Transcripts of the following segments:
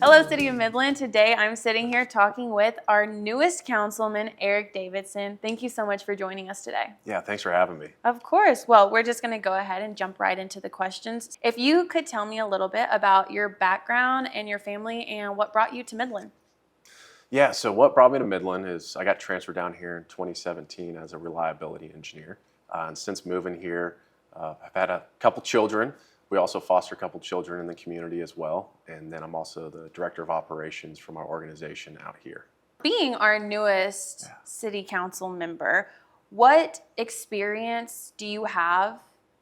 Hello, City of Midland. Today I'm sitting here talking with our newest councilman, Eric Davidson. Thank you so much for joining us today. Yeah, thanks for having me. Of course. Well, we're just going to go ahead and jump right into the questions. If you could tell me a little bit about your background and your family and what brought you to Midland. Yeah, so what brought me to Midland is I got transferred down here in 2017 as a reliability engineer. And since moving here, I've had a couple children. We also foster a couple children in the community as well. And then I'm also the director of operations from our organization out here. Being our newest city council member, what experience do you have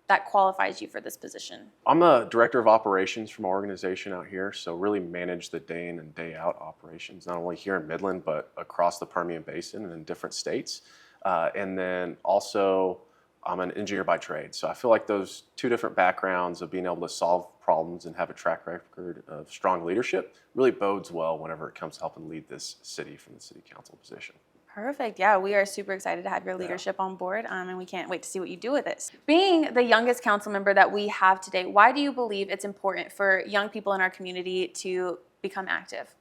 that qualifies you for this position? I'm the director of operations from our organization out here, so really manage the day in and day out operations, not only here in Midland, but across the Permian Basin and in different states. And then also, I'm an engineer by trade. So I feel like those two different backgrounds of being able to solve problems and have a track record of strong leadership really bodes well whenever it comes to helping lead this city from the city council position. Perfect. Yeah, we are super excited to have your leadership on board, and we can't wait to see what you do with this. Being the youngest council member that we have today, why do you believe it's important for young people in our community to become active?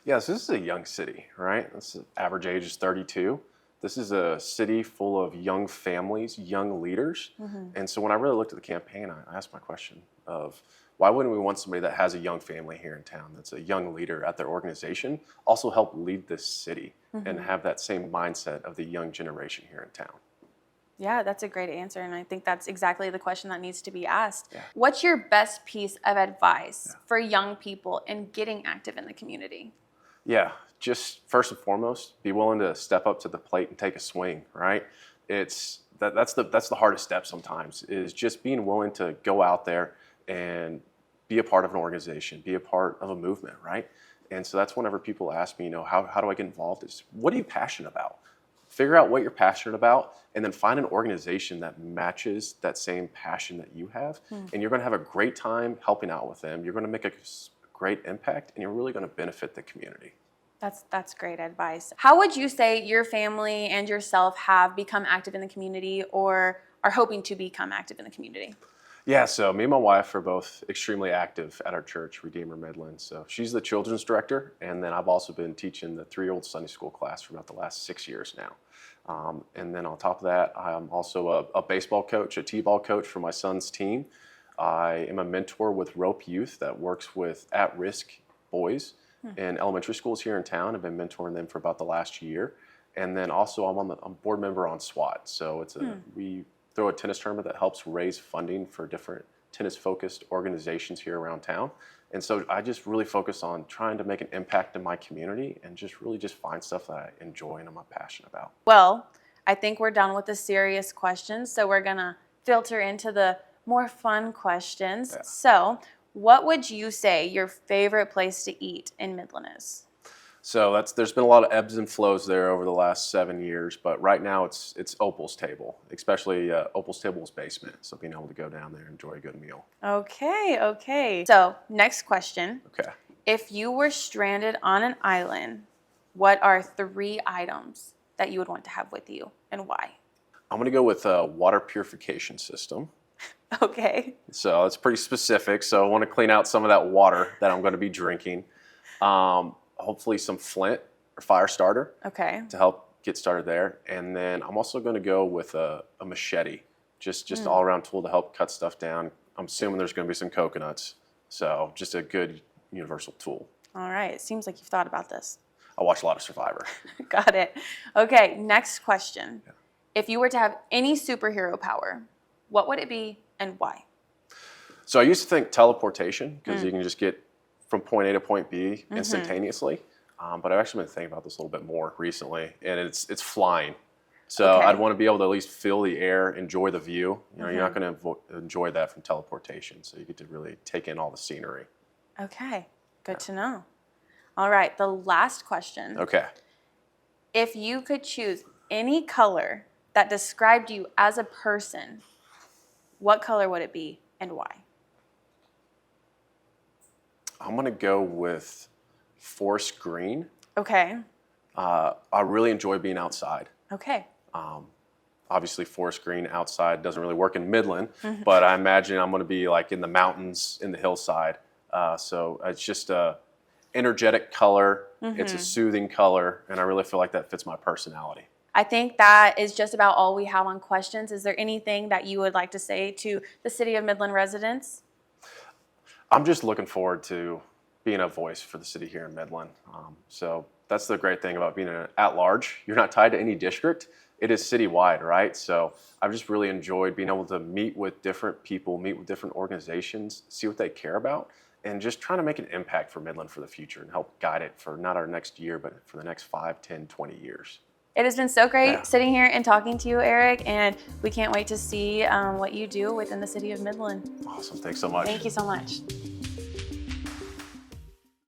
Yeah, so this is a young city, right? The average age is 32. This is a city full of young families, young leaders. And so when I really looked at the campaign, I asked my question of why wouldn't we want somebody that has a young family here in town, that's a young leader at their organization, also help lead this city and have that same mindset of the young generation here in town? Yeah, that's a great answer, and I think that's exactly the question that needs to be asked. Yeah. What's your best piece of advice for young people in getting active in the community? Yeah, just first and foremost, be willing to step up to the plate and take a swing, right? That's the hardest step sometimes, is just being willing to go out there and be a part of an organization, be a part of a movement, right? And so that's whenever people ask me, how do I get involved? Is what are you passionate about? Figure out what you're passionate about, and then find an organization that matches that same passion that you have. And you're going to have a great time helping out with them. You're going to make a great impact, and you're really going to benefit the community. That's great advice. How would you say your family and yourself have become active in the community or are hoping to become active in the community? Yeah, so me and my wife are both extremely active at our church, Redeemer Midland. So she's the children's director, and then I've also been teaching the 3-year-old Sunday school class for about the last 6 years now. And then on top of that, I'm also a baseball coach, a t-ball coach for my son's team. I am a mentor with Rope Youth that works with at-risk boys in elementary schools here in town. I've been mentoring them for about the last year. And then also I'm a board member on SWAT. So we throw a tennis tournament that helps raise funding for different tennis-focused organizations here around town. And so I just really focus on trying to make an impact in my community and just find stuff that I enjoy and I'm passionate about. Well, I think we're done with the serious questions, so we're going to filter into the more fun questions. Yeah. So what would you say your favorite place to eat in Midland is? So there's been a lot of ebbs and flows there over the last 7 years, but right now it's Opal's Table, especially Opal's Table's basement. So being able to go down there and enjoy a good meal. Okay. So next question. Okay. If you were stranded on an island, what are 3 items that you would want to have with you and why? I'm going to go with a water purification system. Okay. So it's pretty specific. So I want to clean out some of that water that I'm going to be drinking. Hopefully some flint or fire starter to help get started there. And then I'm also going to go with a machete, just all around tool to help cut stuff down. I'm assuming there's going to be some coconuts. So just a good universal tool. All right. It seems like you've thought about this. I watch a lot of Survivor. Got it. Okay. Next question. Yeah. If you were to have any superhero power, what would it be and why? So I used to think teleportation, because you can just get from point A to point B instantaneously. But I've actually been thinking about this a little bit more recently, and it's flying. So I'd want to be able to at least feel the air, enjoy the view. You're not going to enjoy that from teleportation, so you get to really take in all the scenery. Okay, good to know. All right, the last question. Okay. If you could choose any color that described you as a person, what color would it be and why? I'm going to go with forest green. Okay. I really enjoy being outside. Okay. Obviously, forest green outside doesn't really work in Midland, but I imagine I'm going to be like in the mountains, in the hillside. So it's just energetic color. It's a soothing color, and I really feel like that fits my personality. I think that is just about all we have on questions. Is there anything that you would like to say to the City of Midland residents? I'm just looking forward to being a voice for the city here in Midland. So that's the great thing about being an at-large. You're not tied to any district. It is citywide, right? So I've just really enjoyed being able to meet with different people, meet with different organizations, see what they care about, and just trying to make an impact for Midland for the future and help guide it for not our next year, but for the next 5, 10, 20 years. It has been so great sitting here and talking to you, Eric, and we can't wait to see what you do within the City of Midland. Awesome. Thanks so much. Thank you so much.